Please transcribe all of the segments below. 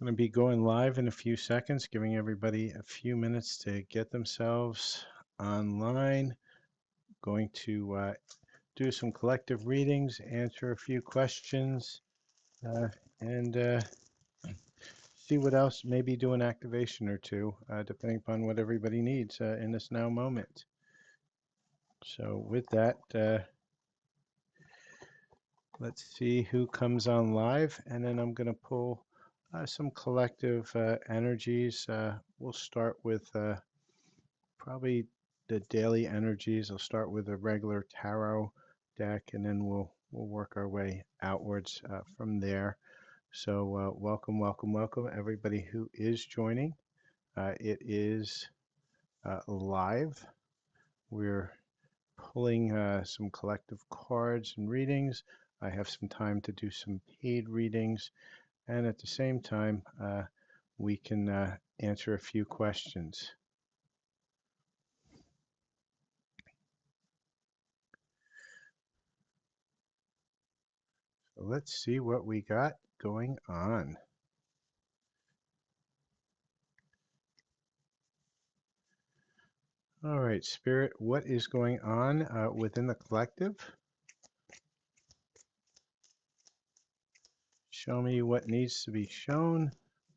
I'm going to be going live in a few seconds, giving everybody a few minutes to get themselves online. Going to do some collective readings, answer a few questions, uh, and see what else, maybe do an activation or two, depending upon what everybody needs in this now moment. So with that, let's see who comes on live, and then I'm going to pull some collective energies. We'll start with probably the daily energies. I'll start with a regular tarot deck, and then we'll work our way outwards from there. So welcome, welcome, welcome, everybody who is joining. It is live. We're pulling some collective cards and readings. I have some time to do some paid readings, and at the same time, we can answer a few questions. So let's see what we got going on. All right, Spirit, what is going on within the collective? Show me what needs to be shown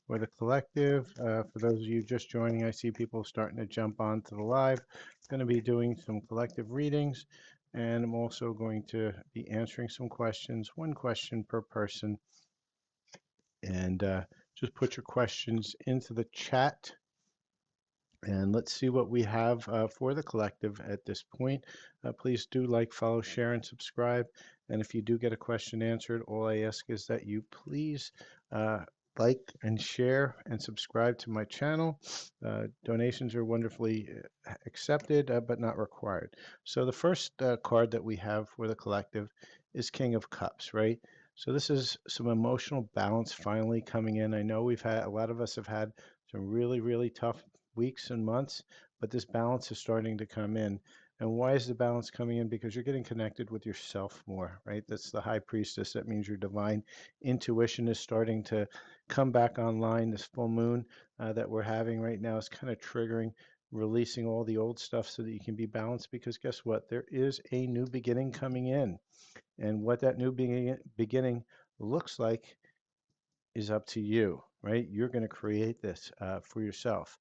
for the collective. For those of you just joining, I see people starting to jump onto the live. I'm going to be doing some collective readings, and I'm also going to be answering some questions, one question per person. And just put your questions into the chat. And let's see what we have for the collective at this point. Please do like, follow, share, and subscribe. And if you do get a question answered, all I ask is that you please like and share and subscribe to my channel. Donations are wonderfully accepted, but not required. So the first card that we have for the collective is King of Cups, right? So this is some emotional balance finally coming in. I know a lot of us have had some really, really tough weeks and months, but this balance is starting to come in. And why is the balance coming in? Because you're getting connected with yourself more, right? That's the high priestess. That means your divine intuition is starting to come back online. This full moon that we're having right now is kind of triggering, releasing all the old stuff so that you can be balanced. Because guess what? There is a new beginning coming in. And what that new beginning looks like is up to you, right? You're going to create this for yourself.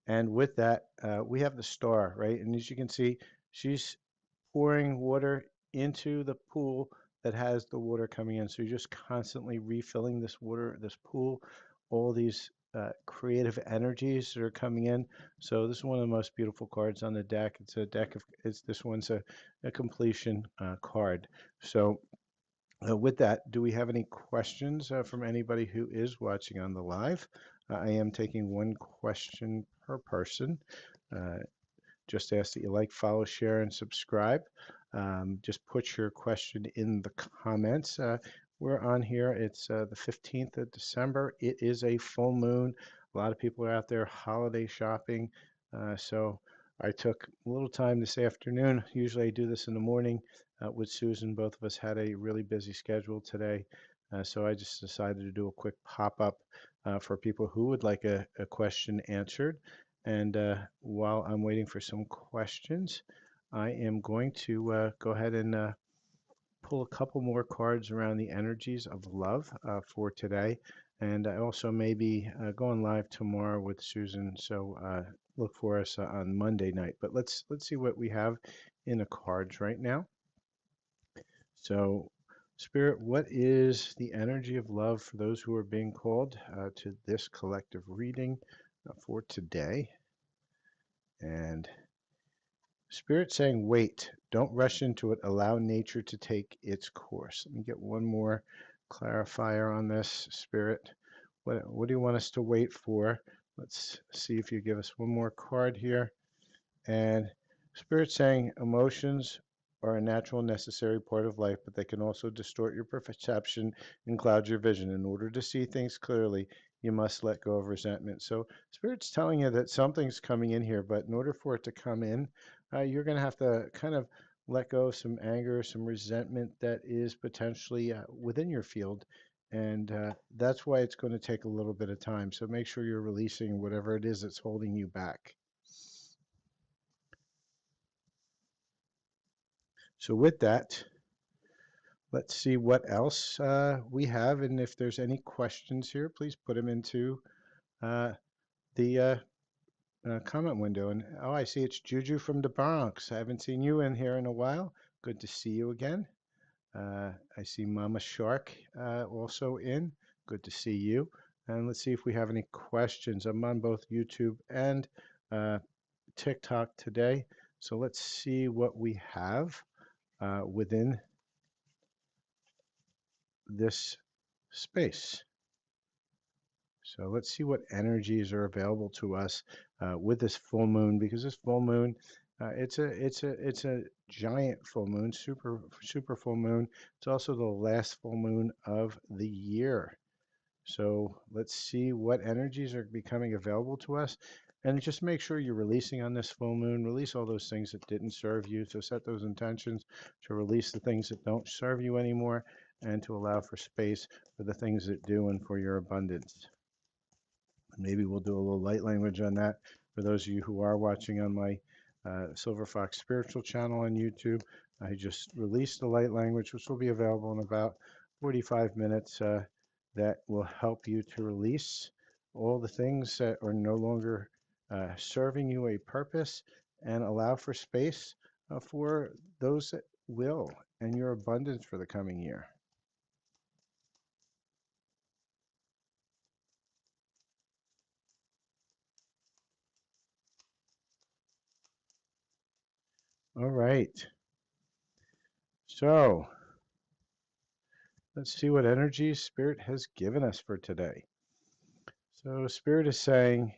And with that, we have the star, right? And as you can see, she's pouring water into the pool that has the water coming in. So you're just constantly refilling this water, this pool, all these creative energies that are coming in. So this is one of the most beautiful cards on the deck. It's a deck of, this one's a completion card. So with that, do we have any questions from anybody who is watching on the live? I am taking one question per person. Uh, just ask that you like, follow, share, and subscribe. Just put your question in the comments. We're on here. It's the 15th of December. It is a full moon. A lot of people are out there holiday shopping. So I took a little time this afternoon. Usually I do this in the morning with Susan. Both of us had a really busy schedule today. So I just decided to do a quick pop-up for people who would like a question answered. And while I'm waiting for some questions, I am going to go ahead and pull a couple more cards around the energies of love for today. And I also may be going live tomorrow with Susan, so look for us on Monday night. But let's see what we have in the cards right now. So, Spirit, what is the energy of love for those who are being called to this collective reading for today? And Spirit saying, wait, don't rush into it. Allow nature to take its course. Let me get one more clarifier on this, Spirit. What do you want us to wait for? Let's see if you give us one more card here. And Spirit saying, emotions are a natural, necessary part of life, but they can also distort your perception and cloud your vision. In order to see things clearly, you must let go of resentment. So Spirit's telling you that something's coming in here, but in order for it to come in, you're going to have to kind of let go of some anger, some resentment that is potentially within your field. And that's why it's going to take a little bit of time. So make sure you're releasing whatever it is that's holding you back. So with that, let's see what else we have. And if there's any questions here, please put them into uh, the comment window. And oh, I see it's Juju from the Bronx. I haven't seen you in here in a while. Good to see you again. I see Mama Shark also in. Good to see you. And let's see if we have any questions. I'm on both YouTube and uh, TikTok today. So let's see what we have within this space. So let's see what energies are available to us with this full moon, because this full moon, it's a giant full moon, super full moon. It's also the last full moon of the year. So let's see what energies are becoming available to us. And just make sure you're releasing on this full moon. Release all those things that didn't serve you. So set those intentions to release the things that don't serve you anymore and to allow for space for the things that do and for your abundance. Maybe we'll do a little light language on that for those of you who are watching on my Silver Fox Spiritual channel on YouTube. I just released the light language, which will be available in about 45 minutes. That will help you to release all the things that are no longer serving you a purpose and allow for space for those that will and your abundance for the coming year. All right. So let's see what energy Spirit has given us for today. So Spirit is saying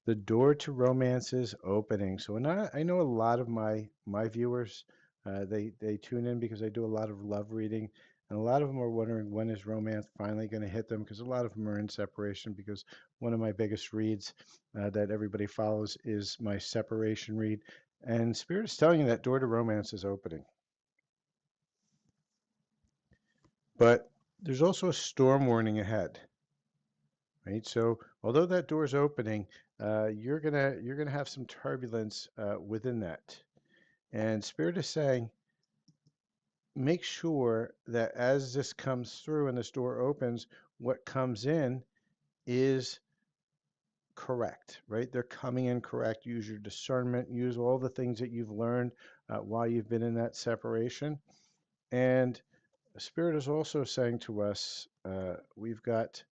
the door to romance is opening. So I know a lot of my viewers, they tune in because I do a lot of love reading, and a lot of them are wondering when is romance finally going to hit them, because a lot of them are in separation. Because one of my biggest reads that everybody follows is my separation read, and Spirit is telling you that door to romance is opening. But there's also a storm warning ahead, right? So although that door is opening, you're gonna have some turbulence within that. And Spirit is saying, make sure that as this comes through and this door opens, what comes in is correct, right? They're coming in correct. Use your discernment. Use all the things that you've learned while you've been in that separation. And Spirit is also saying to us, we've got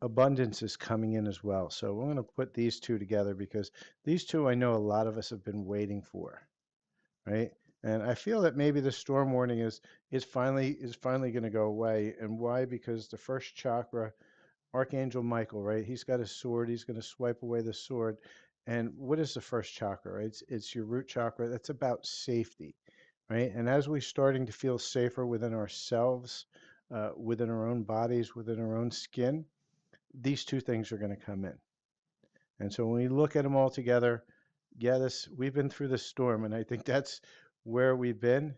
abundance is coming in as well. So we're going to put these two together because these two I know a lot of us have been waiting for, right? And I feel that maybe the storm warning is finally going to go away. And why? Because the first chakra, Archangel Michael, right? He's got a sword. He's going to swipe away the sword. And what is the first chakra, right? It's your root chakra. That's about safety, right? And as we're starting to feel safer within ourselves, within our own bodies, within our own skin, these two things are going to come in. And so when we look at them all together, yeah, we've been through this storm, and I think that's where we've been.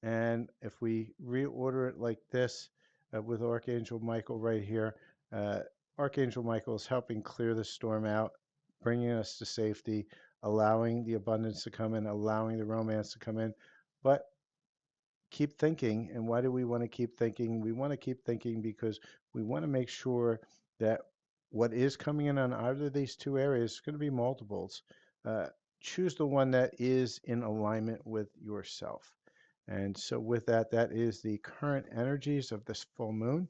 And if we reorder it like this, with Archangel Michael right here, uh, Archangel Michael is helping clear the storm out, bringing us to safety, allowing the abundance to come in, allowing the romance to come in. But keep thinking. And why do we want to keep thinking? We want to keep thinking because we want to make sure that what is coming in on either of these two areas is going to be multiples. Uh, Choose the one that is in alignment with yourself. And so, with that, that is the current energies of this full moon.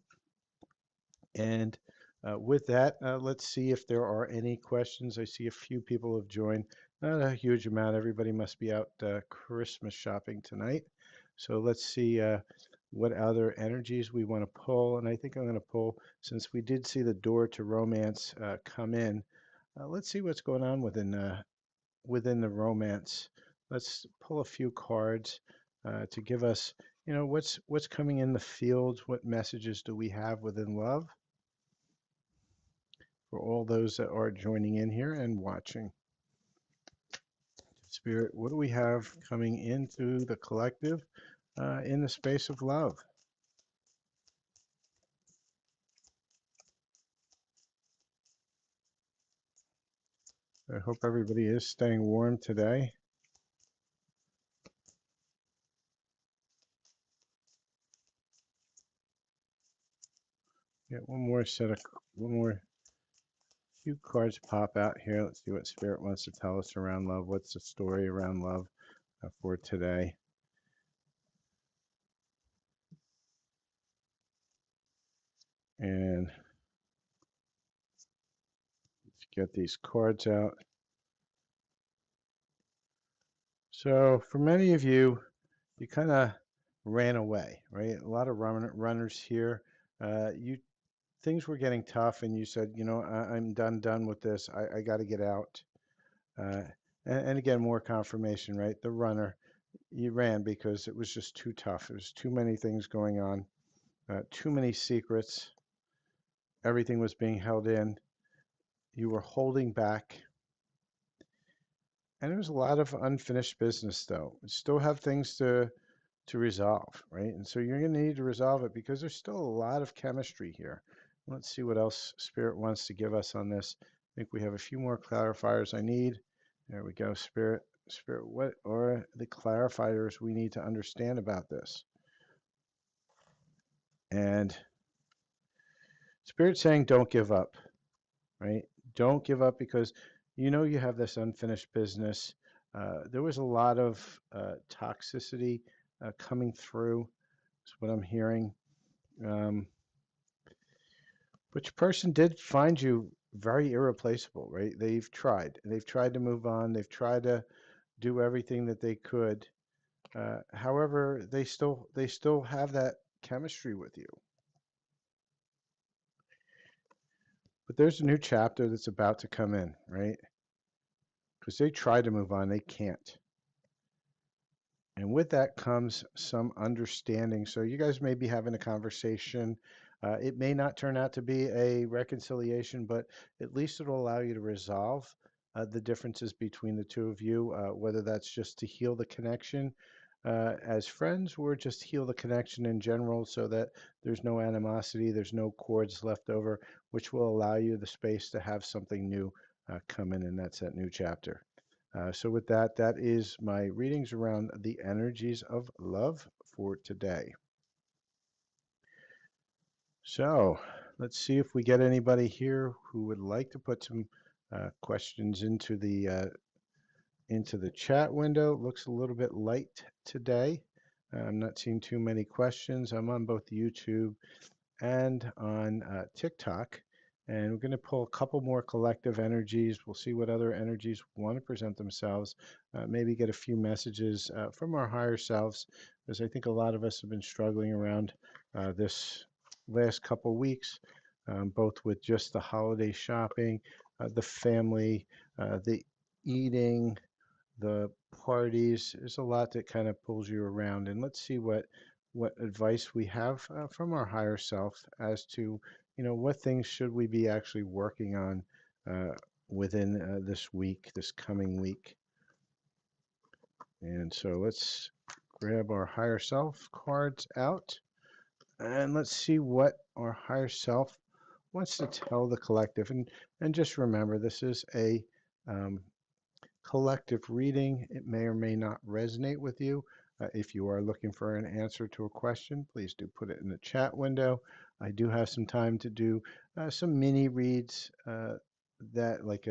And with that, let's see if there are any questions. I see a few people have joined. Not a huge amount. Everybody must be out Christmas shopping tonight. So let's see what other energies we want to pull. And I think I'm going to pull, since we did see the door to romance come in, let's see what's going on within the romance. Let's pull a few cards to give us, what's coming in the fields. What messages do we have within love for all those that are joining in here and watching? Spirit, what do we have coming into the collective in the space of love? I hope everybody is staying warm today. Get one more few cards pop out here. Let's see what Spirit wants to tell us around love. What's the story around love for today? And let's get these cards out. So for many of you, you kind of ran away, right? A lot of runners here. You things were getting tough, and you said, I'm done with this. I got to get out. Uh, and again, more confirmation, right? The runner, you ran because it was just too tough. There was too many things going on, too many secrets. Everything was being held in. You were holding back. And there was a lot of unfinished business, though. We still have things to resolve, right? And so you're going to need to resolve it because there's still a lot of chemistry here. Let's see what else Spirit wants to give us on this. I think we have a few more clarifiers I need. There we go, Spirit. Spirit, what are the clarifiers we need to understand about this? And Spirit saying, don't give up, right? Don't give up because you have this unfinished business. There was a lot of toxicity coming through, is what I'm hearing. Um, Which person did find you very irreplaceable, right? They've tried. They've tried to move on. They've tried to do everything that they could. However, they still have that chemistry with you. But there's a new chapter that's about to come in, right? Because they try to move on, they can't. And with that comes some understanding. So you guys may be having a conversation. It may not turn out to be a reconciliation, but at least it'll allow you to resolve the differences between the two of you, whether that's just to heal the connection as friends or just heal the connection in general so that there's no animosity, there's no cords left over, which will allow you the space to have something new come in, and that's that new chapter. So with that, that is my readings around the energies of love for today. So let's see if we get anybody here who would like to put some questions into the chat window. Looks a little bit light today. I'm not seeing too many questions. I'm on both YouTube and on TikTok. And we're going to pull a couple more collective energies. We'll see what other energies want to present themselves. Maybe get a few messages from our higher selves, because I think a lot of us have been struggling around this last couple weeks, both with just the holiday shopping, the family, the eating, the parties. There's a lot that kind of pulls you around. And let's see what advice we have from our higher self as to, what things should we be actually working on uh, within this week, this coming week. And so let's grab our higher self cards out and let's see what our higher self wants to tell the collective. And just remember, this is a um, collective reading. It may or may not resonate with you. If you are looking for an answer to a question, please do put it in the chat window. I do have some time to do some mini reads that, like,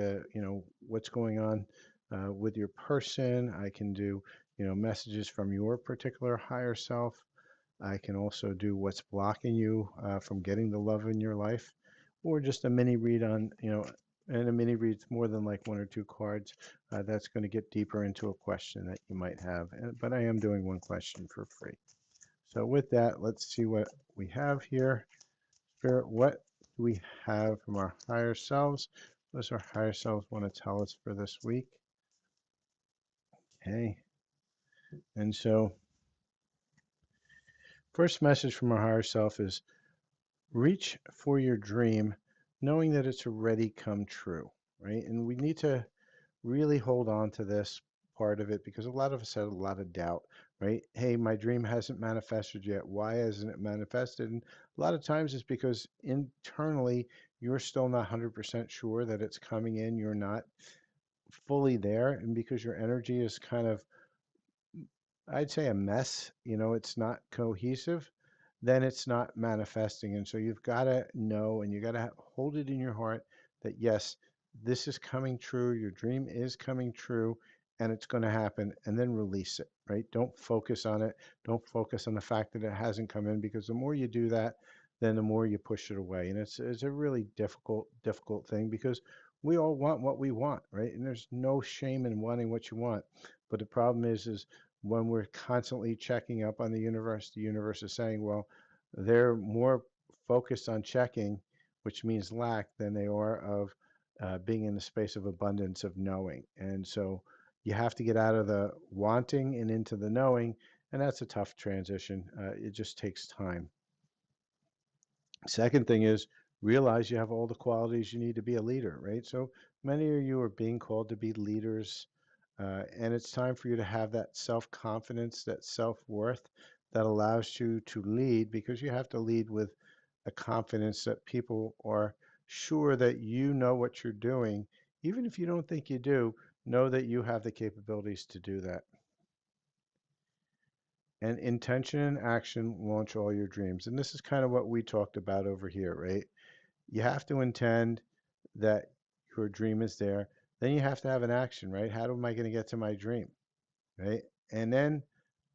what's going on with your person. I can do, messages from your particular higher self. I can also do what's blocking you from getting the love in your life, or just a mini read on, and a mini read's more than like one or two cards. That's going to get deeper into a question that you might have. But I am doing one question for free. So with that, let's see what we have here. Spirit, what do we have from our higher selves? What does our higher selves want to tell us for this week? Okay. And so, first message from our higher self is reach for your dream, knowing that it's already come true, right? And we need to really hold on to this part of it because a lot of us have a lot of doubt, right? Hey, my dream hasn't manifested yet. Why hasn't it manifested? And a lot of times it's because internally you're still not 100% sure that it's coming in. You're not fully there, and because your energy is kind of, I'd say, a mess, it's not cohesive, then it's not manifesting. And so you've got to know, and you got to hold it in your heart that yes, this is coming true. Your dream is coming true, and it's going to happen. And then release it, right? Don't focus on it. Don't focus on the fact that it hasn't come in, because the more you do that, then the more you push it away. And it's a really difficult thing, because we all want what we want, right? And there's no shame in wanting what you want. But the problem is when we're constantly checking up on the universe is saying, well, they're more focused on checking, which means lack, than they are of being in the space of abundance, of knowing. And so you have to get out of the wanting and into the knowing, and that's a tough transition. It just takes time. Second thing is realize you have all the qualities you need to be a leader, right? So many of you are being called to be leaders, and it's time for you to have that self confidence, that self worth that allows you to lead, because you have to lead with a confidence that people are sure that you know what you're doing. Even if you don't think you do, know that you have the capabilities to do that. And intention and action launch all your dreams. And this is kind of what we talked about over here, right? You have to intend that your dream is there. Then you have to have an action, right? How am I going to get to my dream, right? And then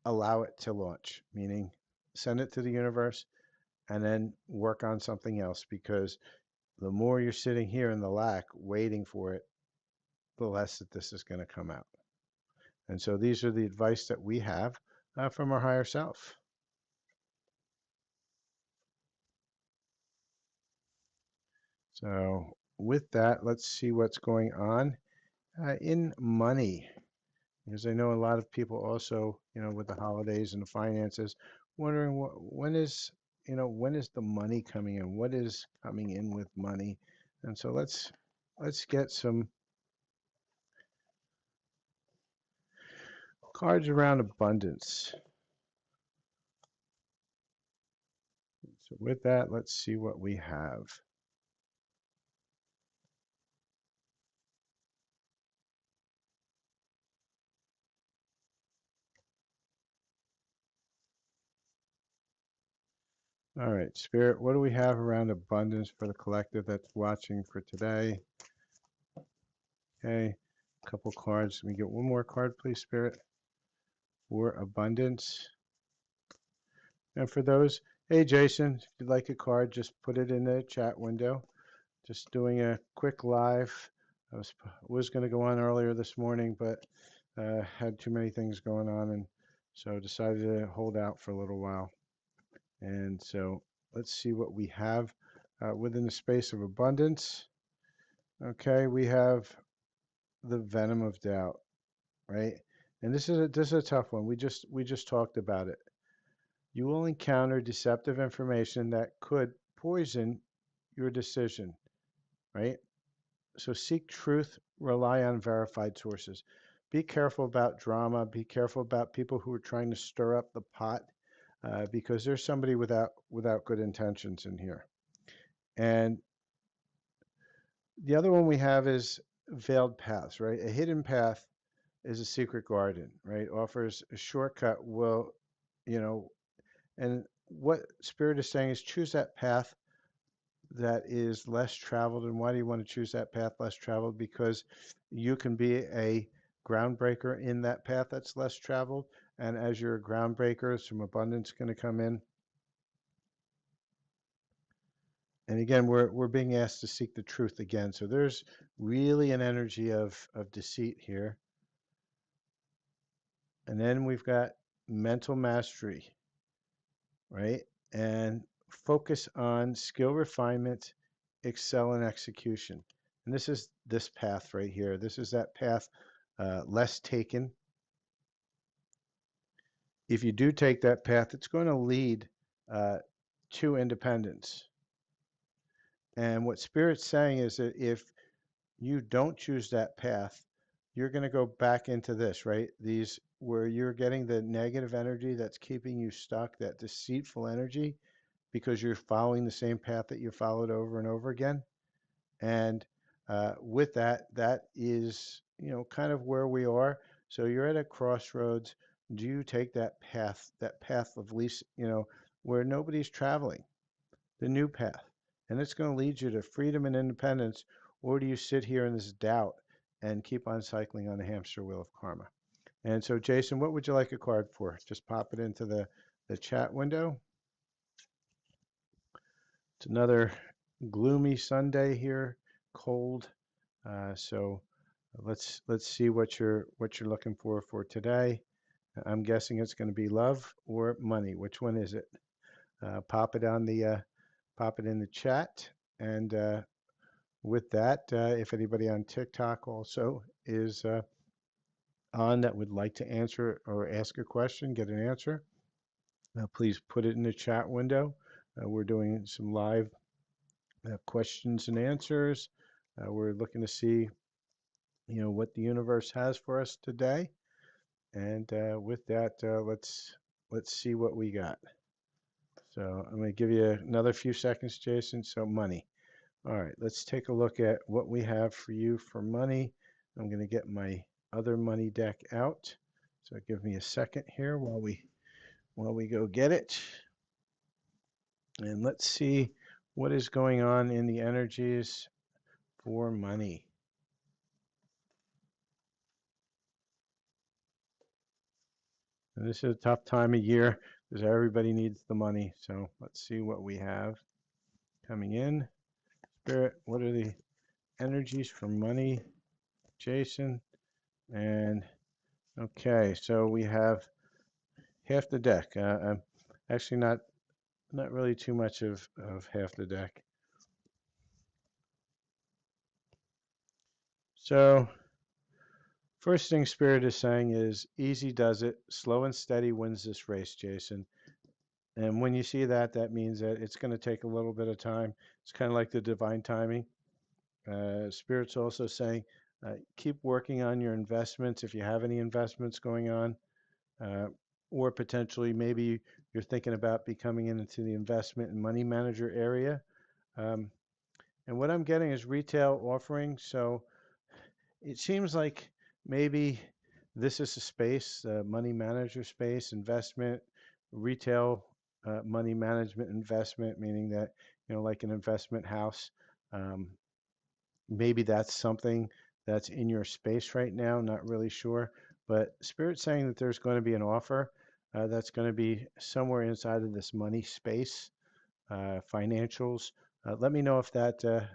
allow it to launch, meaning send it to the universe and then work on something else, because the more you're sitting here in the lack waiting for it, the less that this is going to come out. And so these are the advice that we have from our higher self. So with that, let's see what's going on in money. Because I know a lot of people also, with the holidays and the finances, wondering when is the money coming in? What is coming in with money? And so let's get some cards around abundance. So with that, let's see what we have. All right, Spirit, what do we have around abundance for the collective that's watching for today? Okay, a couple cards. Let me get one more card, please, Spirit, for abundance. And for those, hey Jason, if you'd like a card, just put it in the chat window. Just doing a quick live. I was going to go on earlier this morning, but had too many things going on, and so decided to hold out for a little while. And so let's see what we have within the space of abundance. Okay, we have the venom of doubt, right? And this is a tough one. We just talked about it. You will encounter deceptive information that could poison your decision, right? So seek truth, rely on verified sources. Be careful about drama. Be careful about people who are trying to stir up the pot, because there's somebody without good intentions in here. And the other one we have is veiled paths, right? A hidden path is a secret garden, right? Offers a shortcut. Will, you know, and what Spirit is saying is choose that path that is less traveled. And why do you want to choose that path less traveled? Because you can be a groundbreaker in that path that's less traveled. And as you're a groundbreaker, some abundance going to come in. And again, we're being asked to seek the truth again. So there's really an energy of deceit here. And then we've got mental mastery, right? And focus on skill refinement, excel in execution. And this is this path right here. This is that path less taken. If you do take that path, it's going to lead uh, to independence. And what Spirit's saying is that if you don't choose that path, you're going to go back into this, right? These where you're getting the negative energy that's keeping you stuck, that deceitful energy, because you're following the same path that you followed over and over again. And with that, that is kind of where we are. So you're at a crossroads. Do you take that path of least, where nobody's traveling, the new path, and it's going to lead you to freedom and independence, or do you sit here in this doubt and keep on cycling on the hamster wheel of karma? And so, Jason, what would you like a card for? Just pop it into the chat window. It's another gloomy Sunday here, cold. So let's see what you're looking for today. I'm guessing it's going to be love or money. Which one is it? Pop it in the chat. And with that, if anybody on TikTok also is on that would like to answer or ask a question, get an answer, please put it in the chat window. We're doing some live questions and answers. We're looking to see, what the universe has for us today. And with that, let's see what we got. So I'm going to give you another few seconds, Jason. So money. All right, let's take a look at what we have for you for money. I'm going to get my other money deck out. So give me a second here while we go get it. And let's see what is going on in the energies for money. And this is a tough time of year because everybody needs the money. So let's see what we have coming in. Spirit, what are the energies for money, Jason? And okay, so we have half the deck. I'm actually not really too much of half the deck. So first thing Spirit is saying is easy does it, slow and steady wins this race, Jason. And when you see that, that means that it's going to take a little bit of time. It's kind of like the divine timing. Spirit's also saying keep working on your investments if you have any investments going on, uh, or potentially maybe you're thinking about becoming into the investment and money manager area. Um, and what I'm getting is retail offering. So it seems like maybe this is a space, money manager space, investment, retail, money management investment, meaning that, like an investment house. Um, Maybe that's something that's in your space right now, not really sure. But Spirit's saying that there's going to be an offer that's going to be somewhere inside of this money space, financials. Let me know if that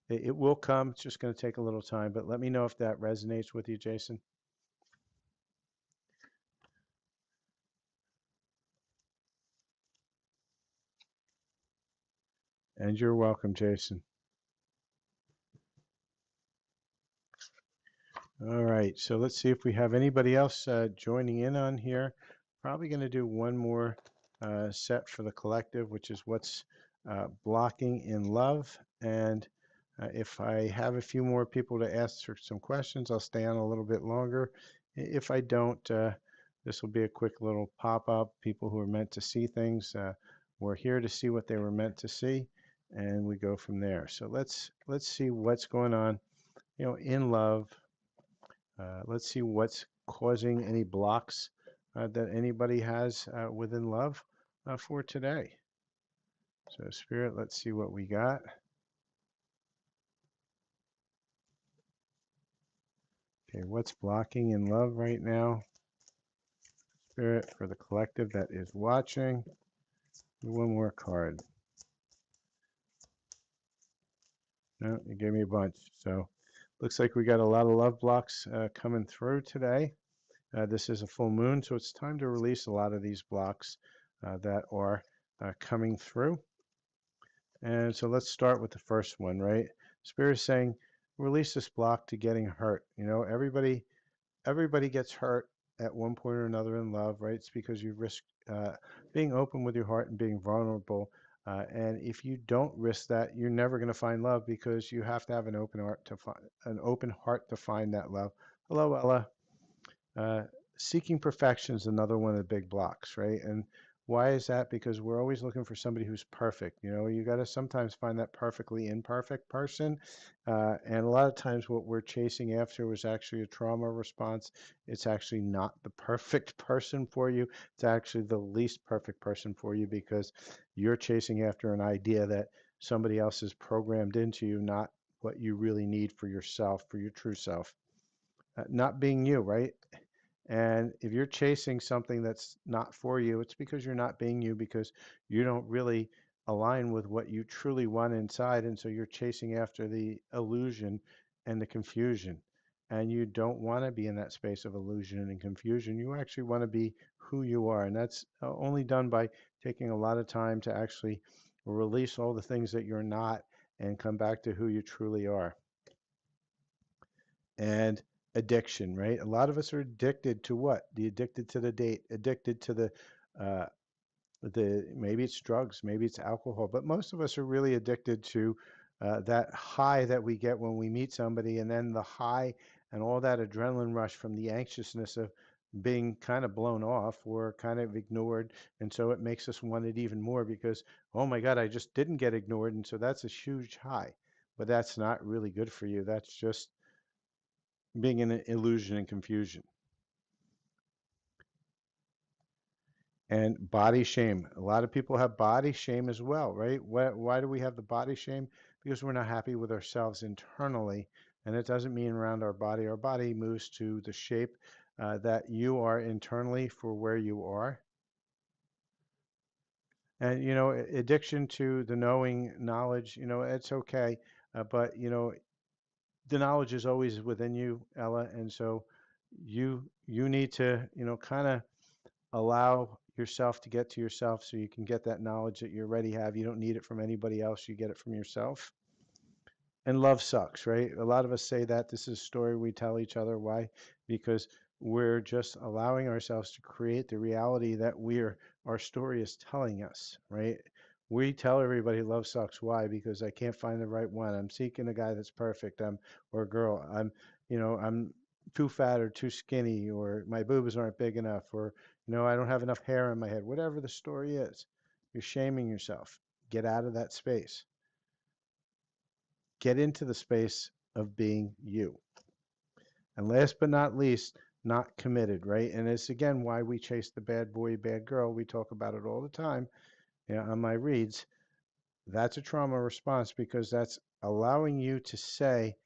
it will come. It's just going to take a little time, but let me know if that resonates with you, Jason. And you're welcome, Jason. All right, so let's see if we have anybody else joining in on here. Probably going to do one more set for the collective, which is what's blocking in love. And if I have a few more people to answer some questions, I'll stay on a little bit longer. If I don't, this will be a quick little pop-up. People who are meant to see things were here to see what they were meant to see, and we go from there. So let's see what's going on, in love. Let's see what's causing any blocks that anybody has within love for today. So Spirit, let's see what we got. Okay, what's blocking in love right now? Spirit, for the collective that is watching. One more card. No, you gave me a bunch. So looks like we got a lot of love blocks coming through today. This is a full moon, so it's time to release a lot of these blocks that are coming through. And so let's start with the first one, right? Spirit is saying, release this block to getting hurt. Everybody gets hurt at one point or another in love, right? It's because you risk being open with your heart and being vulnerable. And if you don't risk that, you're never going to find love because you have to have an open heart to find that love. Hello, Ella. Uh, Seeking perfection is another one of the big blocks, right? And Why is that? Because we're always looking for somebody who's perfect. You know, you got to sometimes find that perfectly imperfect person. And a lot of times, what we're chasing after was actually a trauma response. It's actually not the perfect person for you. It's actually the least perfect person for you because you're chasing after an idea that somebody else has programmed into you, not what you really need for yourself, for your true self. Not being you, right? And if you're chasing something that's not for you, it's because you're not being you, because you don't really align with what you truly want inside. And so you're chasing after the illusion and the confusion. And you don't want to be in that space of illusion and confusion. You actually want to be who you are. And that's only done by taking a lot of time to actually release all the things that you're not and come back to who you truly are. And addiction, right? A lot of us are addicted to what? The addicted to the date, addicted to uh, the maybe it's drugs, maybe it's alcohol, but most of us are really addicted to that high that we get when we meet somebody, and then the high and all that adrenaline rush from the anxiousness of being kind of blown off or kind of ignored, and so it makes us want it even more because, oh my God, I just didn't get ignored, and so that's a huge high, but that's not really good for you. That's just being in an illusion and confusion. And body shame. A lot of people have body shame as well, right? Why do we have the body shame? Because we're not happy with ourselves internally. And it doesn't mean around our body. Our body moves to the shape that you are internally for where you are. And, you know, addiction to the knowing knowledge, you know, it's okay. But, you know, the knowledge is always within you, Ella. And so you need to, you know, kind of allow yourself to get to yourself so you can get that knowledge that you already have. You don't need it from anybody else. You get it from yourself. And love sucks, right? A lot of us say that. This is a story we tell each other. Why? Because we're just allowing ourselves to create the reality that our story is telling us, right? We tell everybody love sucks. Why? Because I can't find the right one. I'm seeking a guy that's perfect. Or a girl. I'm too fat or too skinny, or my boobs aren't big enough, or I don't have enough hair in my head. Whatever the story is, you're shaming yourself. Get out of that space. Get into the space of being you. And last but not least, not committed, right? And it's again why we chase the bad boy, bad girl. We talk about it all the time, on my reads. That's a trauma response because that's allowing you to say,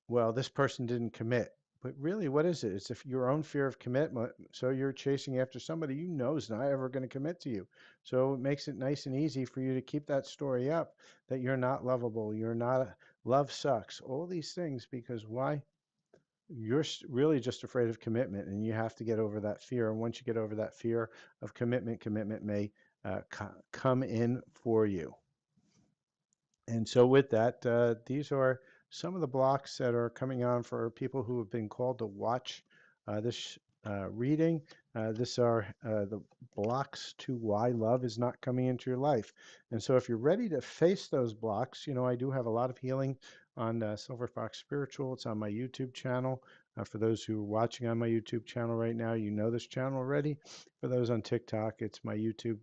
well, this person didn't commit. But really, what is it? It's if your own fear of commitment. So you're chasing after somebody you know is not ever going to commit to you. So it makes it nice and easy for you to keep that story up that you're not lovable, you're not, love sucks, all these things because why? You're really just afraid of commitment and you have to get over that fear. And once you get over that fear of commitment, commitment may come in for you. And so with that, these are some of the blocks that are coming on for people who have been called to watch this reading. This are the blocks to why love is not coming into your life. And so if you're ready to face those blocks, I do have a lot of healing on Silver Fox Spiritual. It's on my YouTube channel. For those who are watching on my YouTube channel right now, you know this channel already. For those on TikTok, it's my YouTube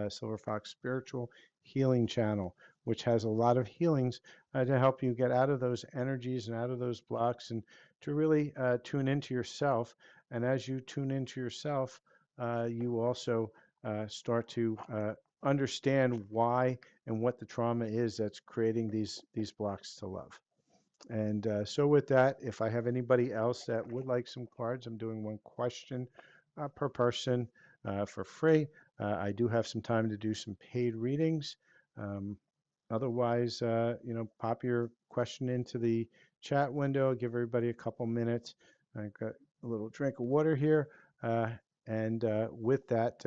Silver Fox Spiritual Healing channel, which has a lot of healings to help you get out of those energies and out of those blocks and to really tune into yourself. And as you tune into yourself, you also start to understand why and what the trauma is that's creating these blocks to love. And so with that, if I have anybody else that would like some cards, I'm doing one question per person for free. I do have some time to do some paid readings. Um, Otherwise, pop your question into the chat window. Give everybody a couple minutes. I got a little drink of water here. Uh, and with that,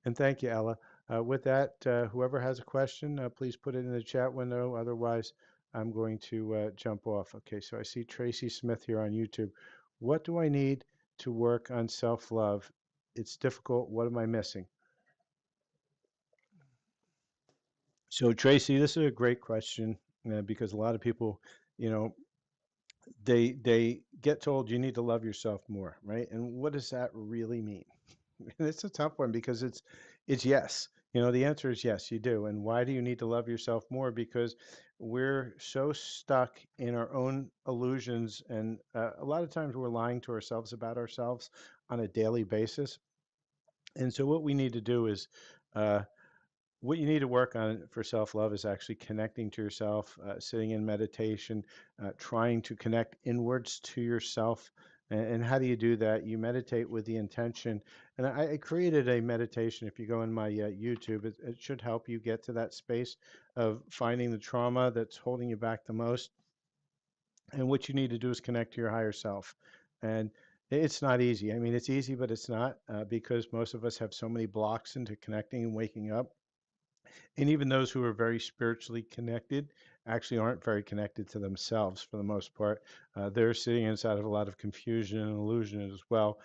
and thank you, Ella. With that, whoever has a question, please put it in the chat window. Otherwise, I'm going to jump off. Okay, so I see Tracy Smith here on YouTube. What do I need to work on self-love? It's difficult. What am I missing? So, Tracy, this is a great question because a lot of people, you know, they get told you need to love yourself more, right? And what does that really mean? And it's a tough one because It's yes. You know, the answer is yes, you do. And why do you need to love yourself more? Because we're so stuck in our own illusions, and a lot of times we're lying to ourselves about ourselves on a daily basis. And so, what we need to do is uh, what you need to work on for self love is actually connecting to yourself, sitting in meditation, trying to connect inwards to yourself. And how do you do that? You meditate with the intention. And I created a meditation. If you go in my YouTube, it should help you get to that space of finding the trauma that's holding you back the most. And what you need to do is connect to your higher self. And it's not easy. I mean, it's easy, but it's not because most of us have so many blocks into connecting and waking up, and even those who are very spiritually connected actually aren't very connected to themselves for the most part. They're sitting inside of a lot of confusion and illusion as well,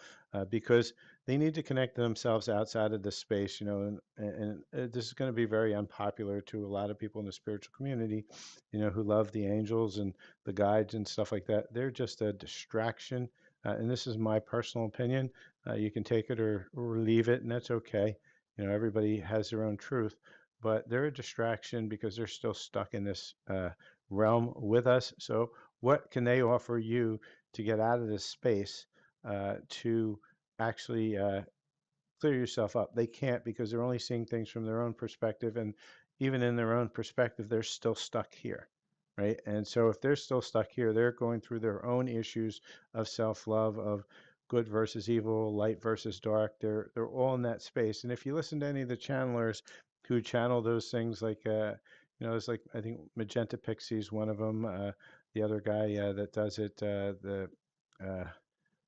because they need to connect to themselves outside of this space, you know, and this is going to be very unpopular to a lot of people in the spiritual community, you know, who love the angels and the guides and stuff like that. They're just a distraction. And this is my personal opinion. You can take it or leave it, and that's okay. You know, everybody has their own truth, but they're a distraction because they're still stuck in this realm with us. So, what can they offer you to get out of this space to actually clear yourself up? They can't because they're only seeing things from their own perspective, and even in their own perspective, they're still stuck here. Right. And so if they're still stuck here, they're going through their own issues of self-love, of good versus evil, light versus dark. They're all in that space. And if you listen to any of the channelers who channel those things, like you know, it's like I think Magenta Pixie's one of them. The other guy that does it, the uh,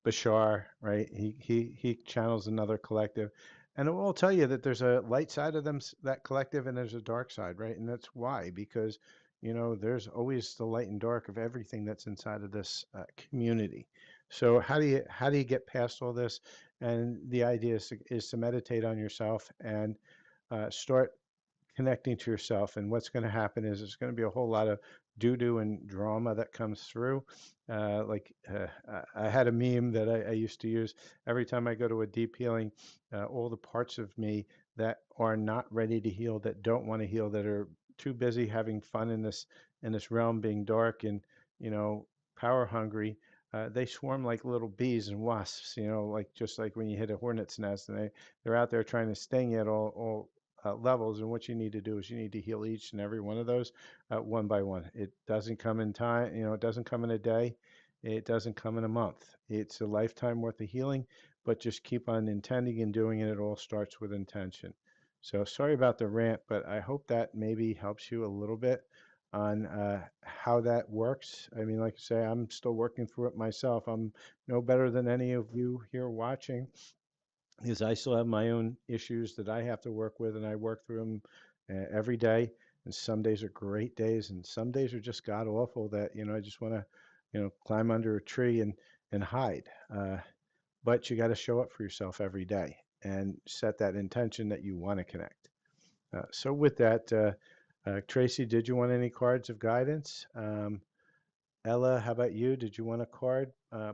Bashar, right? He channels another collective, and it will tell you that there's a light side of them, that collective, and there's a dark side, right? And that's why, because you know there's always the light and dark of everything that's inside of this community. So how do you get past all this? And the idea is to meditate on yourself and start connecting to yourself. And what's going to happen is there's going to be a whole lot of doo doo and drama that comes through. I had a meme that I used to use every time I go to a deep healing. All the parts of me that are not ready to heal, that don't want to heal, that are too busy having fun in this realm, being dark and you know power hungry. They swarm like little bees and wasps, you know, like just like when you hit a hornet's nest, and they're out there trying to sting you at all levels. And what you need to do is you need to heal each and every one of those one by one. It doesn't come in time, you know, it doesn't come in a day. It doesn't come in a month. It's a lifetime worth of healing, but just keep on intending and doing it. It all starts with intention. So sorry about the rant, but I hope that maybe helps you a little bit on how that works. I mean, like I say, I'm still working through it myself. I'm no better than any of you here watching, is I still have my own issues that I have to work with, and I work through them every day. And some days are great days, and some days are just god awful that I just want to climb under a tree and hide. But you got to show up for yourself every day and set that intention that you want to connect. So with that, Tracy, did you want any cards of guidance? Ella, how about you? Did you want a card?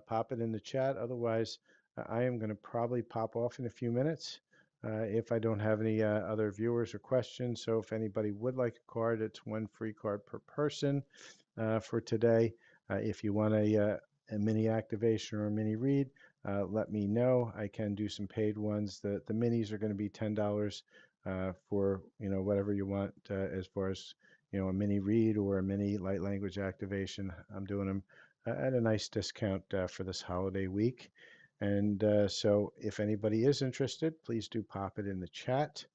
Pop it in the chat. Otherwise, I am going to probably pop off in a few minutes if I don't have any other viewers or questions. So if anybody would like a card, it's one free card per person for today. If you want a mini activation or a mini read, let me know. I can do some paid ones. The minis are going to be $10 for whatever you want as far as a mini read or a mini light language activation. I'm doing them at a nice discount for this holiday week. And so if anybody is interested, please do pop it in the chat.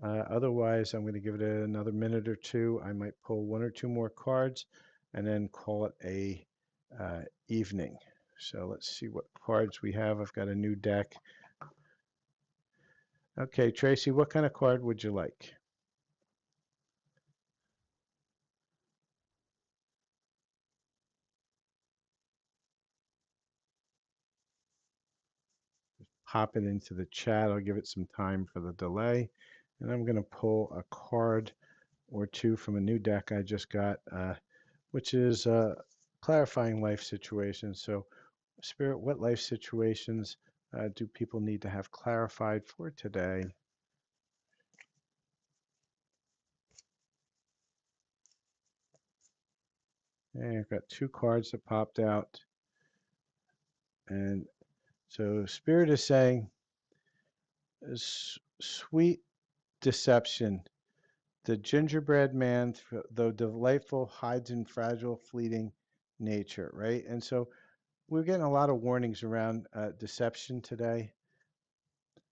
Otherwise, I'm going to give it another minute or two. I might pull one or two more cards and then call it a evening. So let's see what cards we have. I've got a new deck. Okay, Tracy, what kind of card would you like? Pop it into the chat. I'll give it some time for the delay. And I'm going to pull a card or two from a new deck I just got, which is clarifying life situations. So, Spirit, what life situations do people need to have clarified for today? Okay, I've got two cards that popped out. And so Spirit is saying, sweet deception. The gingerbread man, though delightful, hides in fragile, fleeting nature, right? And so we're getting a lot of warnings around deception today.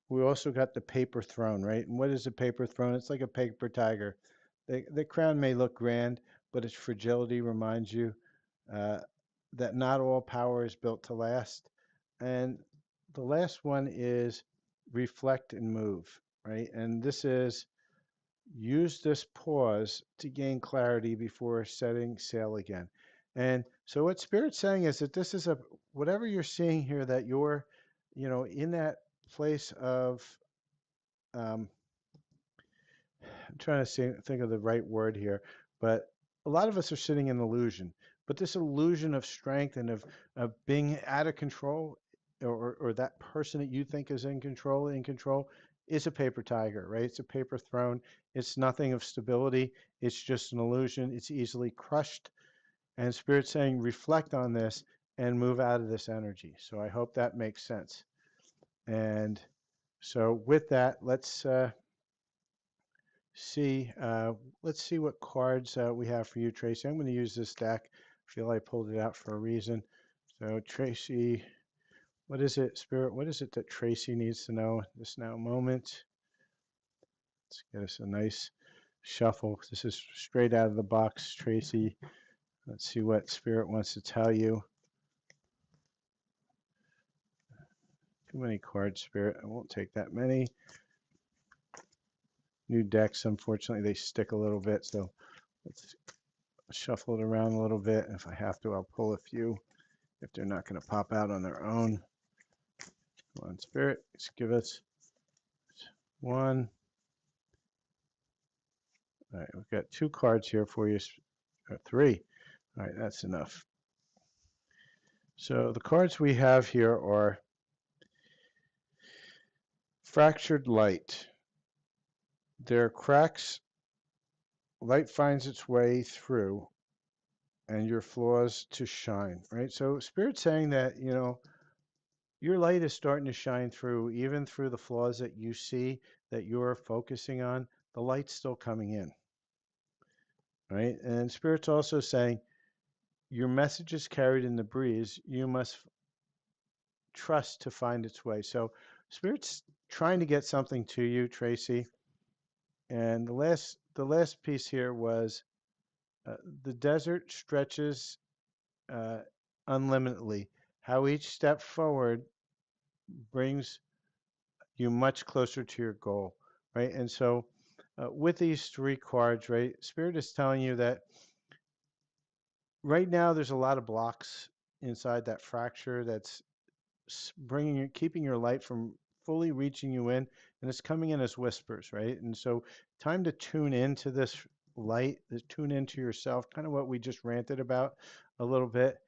We also got the paper throne, right? And what is a paper throne? It's like a paper tiger. The crown may look grand, but its fragility reminds you uh, that not all power is built to last. And the last one is reflect and move, right? And this is use this pause to gain clarity before setting sail again. And so what Spirit's saying is that this is a whatever you're seeing here that you're, in that place of um, I'm trying to think of the right word here, but a lot of us are sitting in illusion. But this illusion of strength and of being out of control, or that person that you think is in control, is a paper tiger, right? It's a paper throne. It's nothing of stability. It's just an illusion. It's easily crushed. And Spirit's saying, reflect on this and move out of this energy. So I hope that makes sense. And so with that, see. Let's see what cards we have for you, Tracy. I'm going to use this deck. I feel I pulled it out for a reason. So Tracy, what is it, Spirit? What is it that Tracy needs to know at this now moment? Let's get us a nice shuffle. This is straight out of the box, Tracy. Let's see what Spirit wants to tell you. Too many cards, Spirit. I won't take that many. New decks, unfortunately, they stick a little bit. So let's shuffle it around a little bit. If I have to, I'll pull a few if they're not going to pop out on their own. Come on, Spirit, just give us one. All right, we've got two cards here for you, three. All right, that's enough. So the cards we have here are fractured light. There are cracks, light finds its way through, and your flaws to shine, right? So Spirit's saying that, your light is starting to shine through, even through the flaws that you see that you're focusing on, the light's still coming in, right? And Spirit's also saying your message is carried in the breeze. You must trust to find its way. So Spirit's trying to get something to you, Tracy. And the last piece here was uh, the desert stretches uh, unlimitedly. How each step forward brings you much closer to your goal, right? And so, with these three cards, right, Spirit is telling you that right now there's a lot of blocks inside that fracture that's keeping your light from fully reaching you in, and it's coming in as whispers, right? And so, time to tune into this light, to tune into yourself, kind of what we just ranted about a little bit.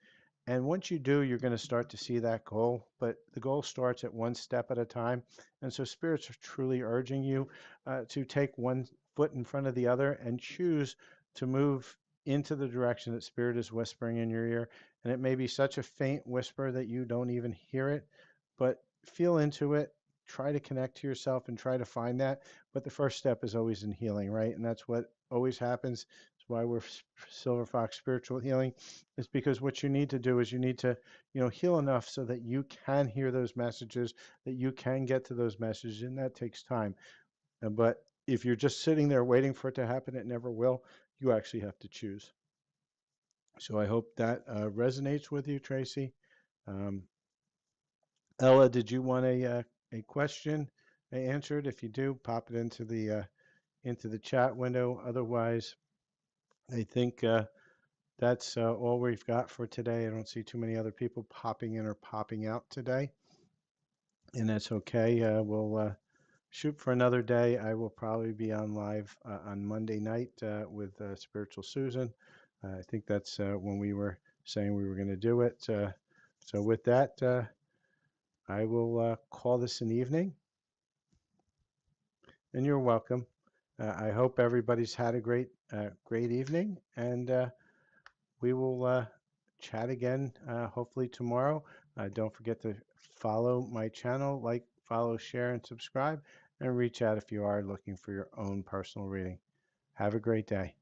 And once you do, you're going to start to see that goal. But the goal starts at one step at a time. And so spirits are truly urging you to take one foot in front of the other and choose to move into the direction that spirit is whispering in your ear. And it may be such a faint whisper that you don't even hear it, but feel into it. Try to connect to yourself and try to find that. But the first step is always in healing, right? And that's what always happens. It's why we're Silver Fox Spiritual Healing, is because what you need to do is you need to, heal enough so that you can hear those messages, that you can get to those messages, and that takes time. But if you're just sitting there waiting for it to happen, it never will. You actually have to choose. So I hope that resonates with you, Tracy. Um, Ella, did you want a question answered? If you do, pop it into the chat window. Otherwise, I think that's all we've got for today. I don't see too many other people popping in or popping out today, and that's okay. We'll shoot for another day. I will probably be on live on Monday night with Spiritual Susan. I think that's when we were saying we were going to do it. So with that, I will call this an evening, and you're welcome. I hope everybody's had a great evening, and we will chat again hopefully tomorrow. Don't forget to follow my channel, like, follow, share, and subscribe, and reach out if you are looking for your own personal reading. Have a great day.